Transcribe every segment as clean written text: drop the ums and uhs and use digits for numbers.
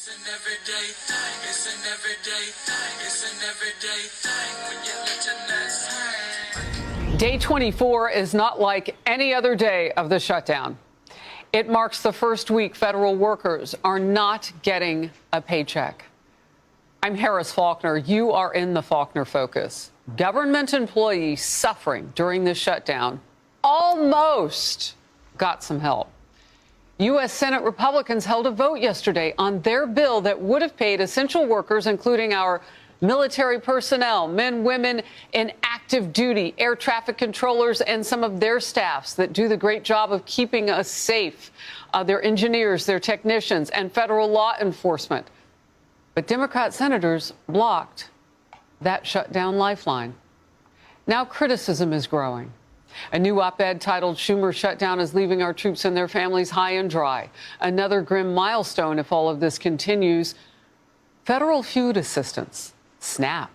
It's an everyday thing. It's an everyday thing. It's an everyday thing when you let your nuts hang. Day 24 is not like any other day of the shutdown. It marks the first week federal workers are not getting a paycheck. I'm Harris Faulkner. You are in the Faulkner Focus. Government employees suffering during this shutdown almost got some help. U.S. Senate Republicans held a vote yesterday on their bill that would have paid essential workers, including our military personnel, men, women in active duty, air traffic controllers, and some of their staffs that do the great job of keeping us safe, their engineers, their technicians, and federal law enforcement. But Democrat senators blocked that shutdown lifeline. Now criticism is growing. A new op-ed titled "Schumer's Shutdown is Leaving Our Troops and Their Families High and Dry." Another grim milestone if all of this continues. Federal food assistance, SNAP,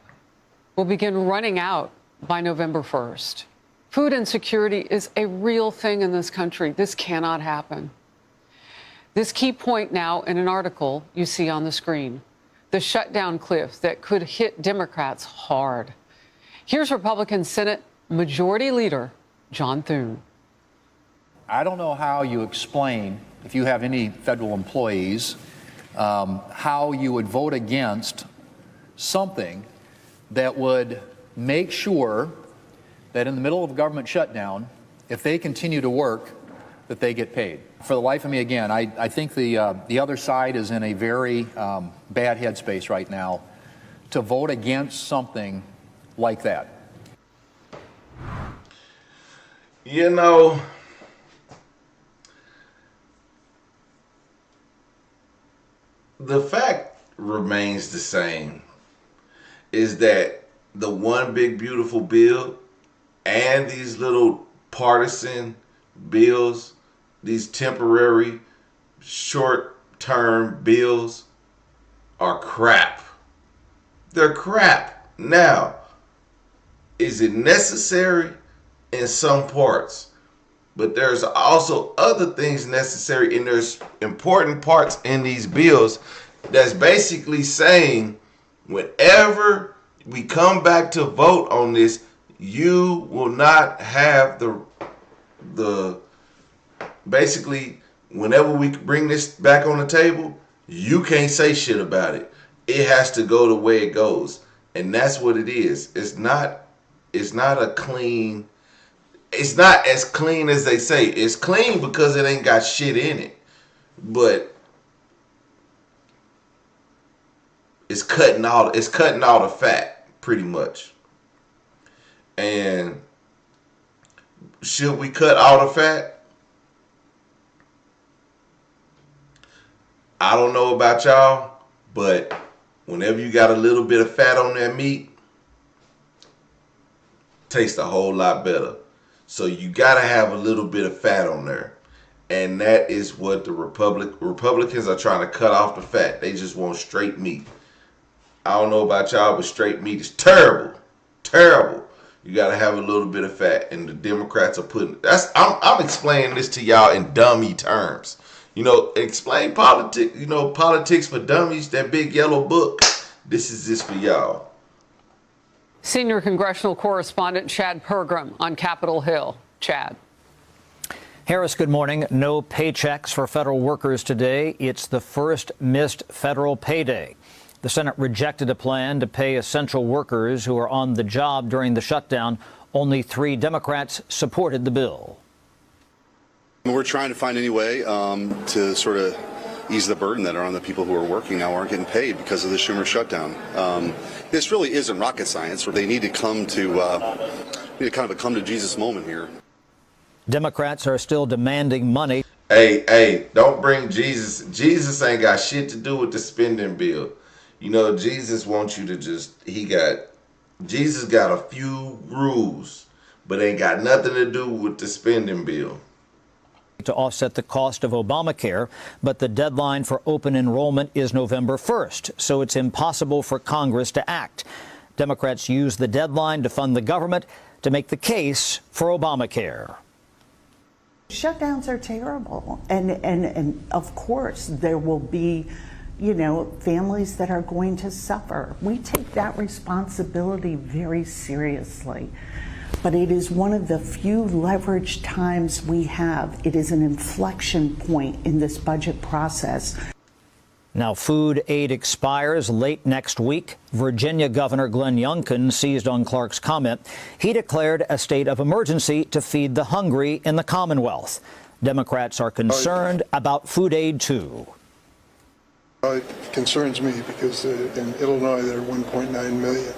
will begin running out by November 1st. Food insecurity is a real thing in this country. This cannot happen. This key point now in an article you see on the screen. The shutdown cliff that could hit Democrats hard. Here's Republican Senate Majority Leader John Thune. I don't know how you explain, if you have any federal employees, how you would vote against something that would make sure that in the middle of a government shutdown, if they continue to work, that they get paid. For the life of me, again, I think the other side is in a very bad headspace right now to vote against something like that. You know, the fact remains the same, is that the one big beautiful bill and these little partisan bills, these temporary short-term bills, are crap. They're crap. Now, is it necessary? In some parts, but there's also other things necessary, and there's important parts in these bills that's basically saying whenever we come back to vote on this, you will not have the basically whenever we bring this back on the table, you can't say shit about it. It has to go the way it goes, and that's what it is. It's not a clean. It's not as clean as they say. It's clean because it ain't got shit in it. But it's cutting all the fat, pretty much. And should we cut all the fat? I don't know about y'all, but whenever you got a little bit of fat on that meat, it tastes a whole lot better. So you got to have a little bit of fat on there. And that is what the Republicans are trying to cut off the fat. They just want straight meat. I don't know about y'all, but straight meat is terrible. Terrible. You got to have a little bit of fat. And the Democrats are putting... I'm explaining this to y'all in dummy terms. You know, explain politics, politics for dummies, that big yellow book. This is this for y'all. Senior congressional correspondent Chad Pergram on Capitol Hill. Chad. Harris, good morning. No paychecks for federal workers today. It's the first missed federal payday. The Senate rejected a plan to pay essential workers who are on the job during the shutdown. Only 3 Democrats supported the bill. We're trying to find any way to sort of ease the burden that are on the people who are working now aren't getting paid because of the Schumer shutdown. This really isn't rocket science. They need to come to kind of a come to Jesus moment here. Democrats are still demanding money. Hey, don't bring Jesus. Jesus ain't got shit to do with the spending bill. You know, Jesus wants you to Jesus got a few rules, but ain't got nothing to do with the spending bill. To offset the cost of Obamacare, but the deadline for open enrollment is November 1st, so it's impossible for Congress to act. Democrats use the deadline to fund the government to make the case for Obamacare. Shutdowns are terrible, and of course there will be families that are going to suffer. We take that responsibility very seriously. But it is one of the few leveraged times we have. It is an inflection point in this budget process. Now, food aid expires late next week. Virginia Governor Glenn Youngkin seized on Clark's comment. He declared a state of emergency to feed the hungry in the Commonwealth. Democrats are concerned about food aid, too. It concerns me because in Illinois, there are 1.9 million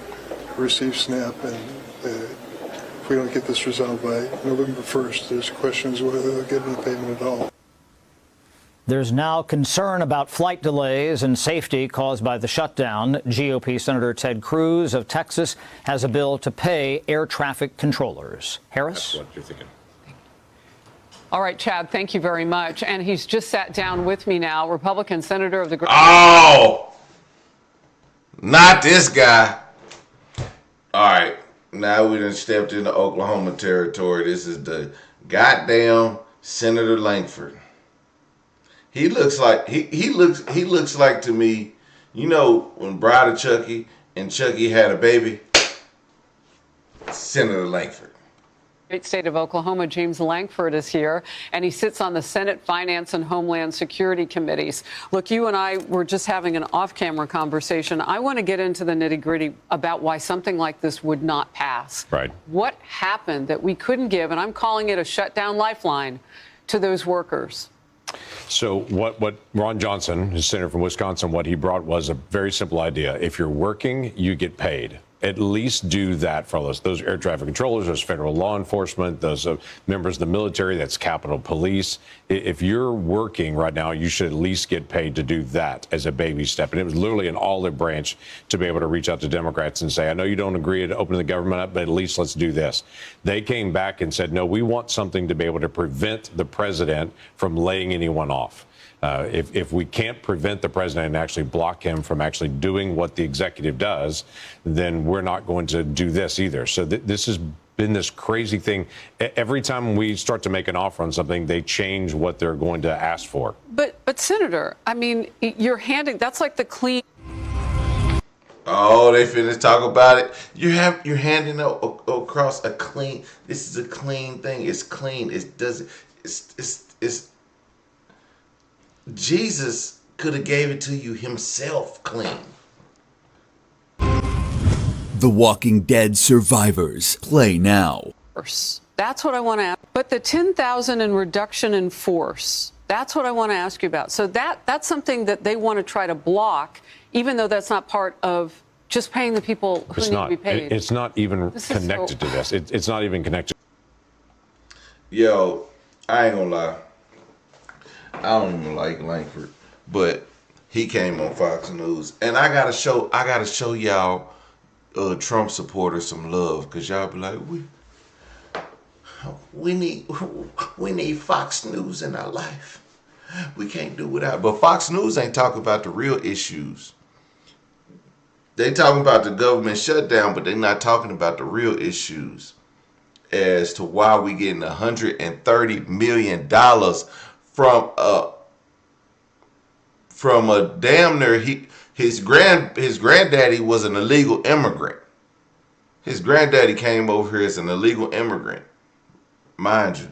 who receive SNAP, and if we don't get this resolved by November 1st, there's questions whether they'll get any payment at all. There's now concern about flight delays and safety caused by the shutdown. GOP Senator Ted Cruz of Texas has a bill to pay air traffic controllers. Harris? That's what you're thinking. All right, Chad, thank you very much. And he's just sat down with me now, Republican Senator of the... Oh! Not this guy. All right. Now we done stepped into Oklahoma territory. This is the goddamn Senator Langford. He looks like he looks like to me, when Bride of Chucky and Chucky had a baby. Senator Langford. Great state of Oklahoma, James Langford is here, and he sits on the Senate Finance and Homeland Security Committees. Look, you and I were just having an off-camera conversation. I want to get into the nitty-gritty about why something like this would not pass. Right. What happened that we couldn't give, and I'm calling it a shutdown lifeline, to those workers? So what Ron Johnson, his senator from Wisconsin, what he brought was a very simple idea. If you're working, you get paid. At least do that for those air traffic controllers, those federal law enforcement, those members of the military, that's Capitol Police. If you're working right now, you should at least get paid to do that as a baby step. And it was literally an olive branch to be able to reach out to Democrats and say, I know you don't agree to open the government up, but at least let's do this. They came back and said, no, we want something to be able to prevent the president from laying anyone off. If we can't prevent the president and actually block him from actually doing what the executive does, then we're not going to do this either. So this has been this crazy thing. Every time we start to make an offer on something, they change what they're going to ask for. But Senator, I mean, you're that's like the clean. Oh, they finished talk about it. You're handing across a clean. This is a clean thing. It's clean. It's Jesus could have gave it to you himself clean. The Walking Dead survivors play now. That's what I want to ask. But the 10,000 in reduction in force, that's what I want to ask you about. So that's something that they want to try to block, even though that's not part of just paying the people who need to be paid. It's not even connected to this. It's not even connected. Yo, I ain't gonna lie. I don't even like Langford, but he came on Fox News, and I gotta show y'all Trump supporters some love, cause y'all be like, we need Fox News in our life. We can't do without. But Fox News ain't talking about the real issues. They talking about the government shutdown, but they're not talking about the real issues as to why we getting $130 million from a damn near his granddaddy was an illegal immigrant. His granddaddy came over here as an illegal immigrant, mind you.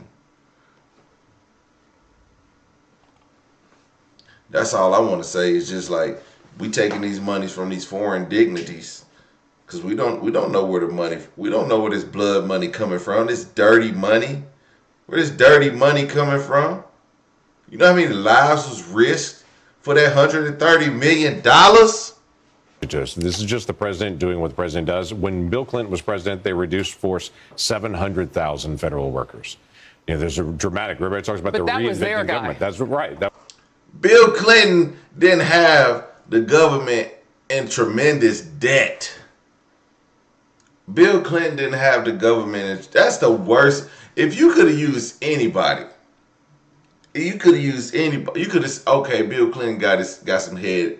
That's all I want to say is just like we taking these monies from these foreign dignities, because we don't know where we don't know where this blood money coming from, this dirty money. Where this dirty money coming from? You know how many lives was risked for that $130 million? This is just the president doing what the president does. When Bill Clinton was president, they reduced force 700,000 federal workers. There's a dramatic. Everybody talks about the reinventing government. That's right. Bill Clinton didn't have the government in tremendous debt. Bill Clinton didn't have the government. That's the worst. If you could have used anybody. You could have used anybody. You could have, okay, Bill Clinton got some head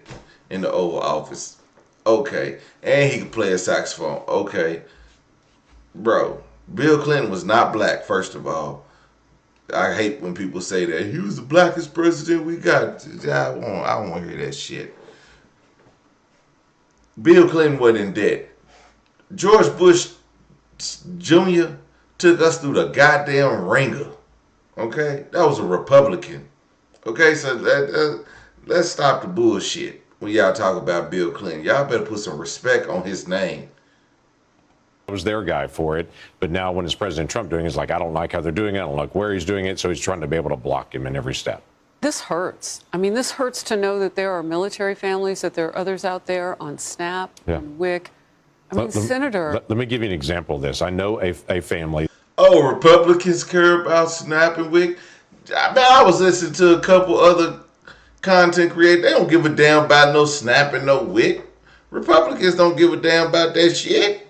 in the Oval Office. Okay. And he could play a saxophone. Okay. Bro, Bill Clinton was not black, first of all. I hate when people say that he was the blackest president we got. I don't want to hear that shit. Bill Clinton wasn't in debt. George Bush Jr. took us through the goddamn ringer. Okay? That was a Republican. Okay, so let's stop the bullshit when y'all talk about Bill Clinton. Y'all better put some respect on his name. I was their guy for it, but now when it's President Trump doing it, it's like, I don't like how they're doing it, I don't like where he's doing it, so he's trying to be able to block him in every step. This hurts. I mean, this hurts to know that there are military families, that there are others out there on SNAP, on WIC. I mean, Senator. Let me give you an example of this. I know a family. Oh, Republicans care about SNAP and WIC? I was listening to a couple other content creators. They don't give a damn about no SNAP and no WIC. Republicans don't give a damn about that shit.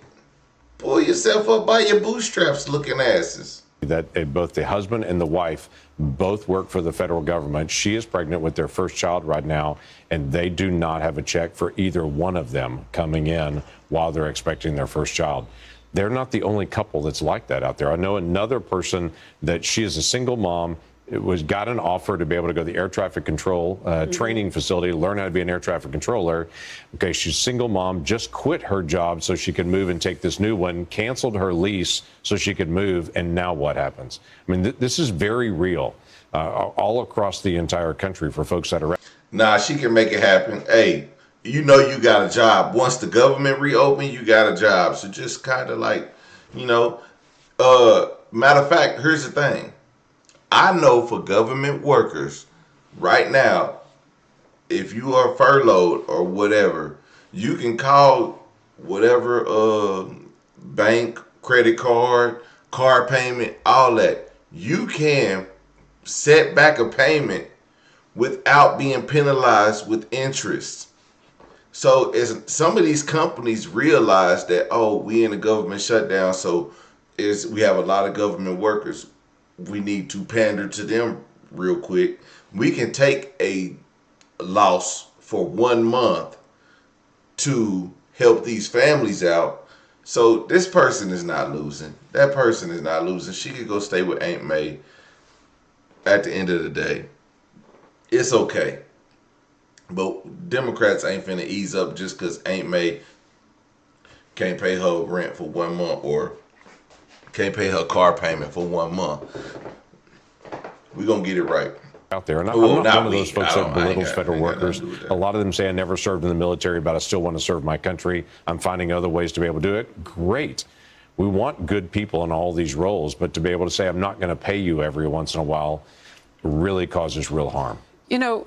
Pull yourself up by your bootstraps, looking asses. That both the husband and the wife both work for the federal government. She is pregnant with their first child right now, and they do not have a check for either one of them coming in while they're expecting their first child. They're not the only couple that's like that out there. I know another person that she is a single mom. Got an offer to be able to go to the air traffic control training facility to learn how to be an air traffic controller. Okay, she's a single mom, just quit her job so she could move and take this new one, canceled her lease so she could move, and now what happens? I mean, this is very real all across the entire country for folks that are. Nah, she can make it happen. Hey, you know you got a job. Once the government reopen, you got a job. So just kind of like, matter of fact, here's the thing. I know for government workers right now, if you are furloughed or whatever, you can call whatever bank, credit card, car payment, all that. You can set back a payment without being penalized with interest. So as some of these companies realize that, oh, we in a government shutdown, so we have a lot of government workers. We need to pander to them real quick. We can take a loss for 1 month to help these families out. So this person is not losing. That person is not losing. She could go stay with Aunt May at the end of the day. It's okay. But Democrats ain't finna ease up just because Aunt May can't pay her rent for 1 month or can't pay her car payment for 1 month. We're going to get it right. Out there. And I'm not one of those folks that belittles federal workers. A lot of them say I never served in the military, but I still want to serve my country. I'm finding other ways to be able to do it. Great. We want good people in all these roles, but to be able to say I'm not going to pay you every once in a while really causes real harm.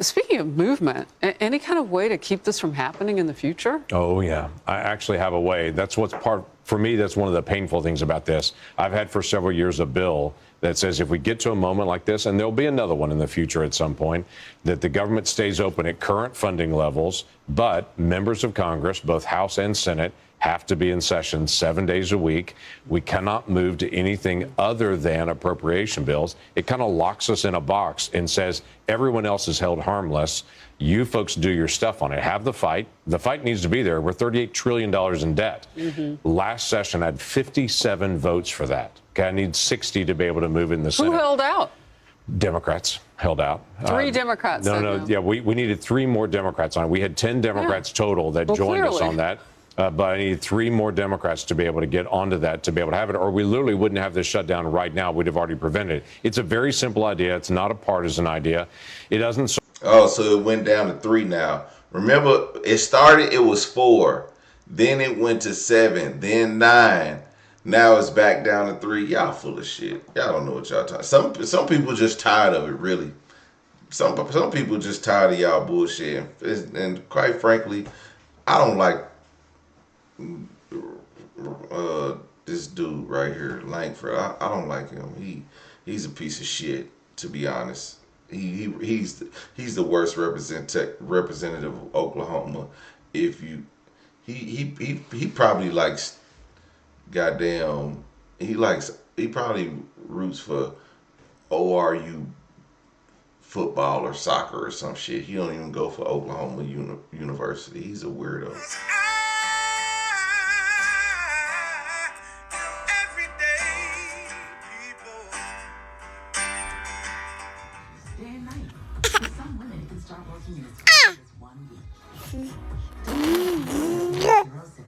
Speaking of movement, any kind of way to keep this from happening in the future? Oh, yeah. I actually have a way. That's what's for me, that's one of the painful things about this. I've had for several years a bill that says if we get to a moment like this, and there'll be another one in the future at some point, that the government stays open at current funding levels, but members of Congress, both House and Senate, have to be in session 7 days a week. We cannot move to anything other than appropriation bills. It kind of locks us in a box and says everyone else is held harmless. You folks do your stuff on it. Have the fight. The fight needs to be there. We're $38 trillion in debt. Last session, I had 57 votes for that. Okay, I need 60 to be able to move in the Senate. Who held out? Democrats held out. 3 Democrats. No. Yeah, we needed 3 more Democrats on it. We had 10 Democrats total that joined us on that. But I need 3 more Democrats to be able to get onto that, to be able to have it, or we literally wouldn't have this shutdown right now. We'd have already prevented it. It's a very simple idea. It's not a partisan idea. It doesn't. Oh, so it went down to 3 now. Remember, it started, it was 4. Then it went to 7. Then 9. Now it's back down to 3. Y'all full of shit. Y'all don't know what y'all talking. Some people just tired of it, really. Some people just tired of y'all bullshit. And quite frankly, I don't like this dude right here, Langford. I don't like him. He's a piece of shit, to be honest. He's the worst representative of Oklahoma. If you he probably likes goddamn he probably roots for ORU football or soccer or some shit. He don't even go for Oklahoma University. He's a weirdo. day and night. For some women, it can start working in as quick as 1 week.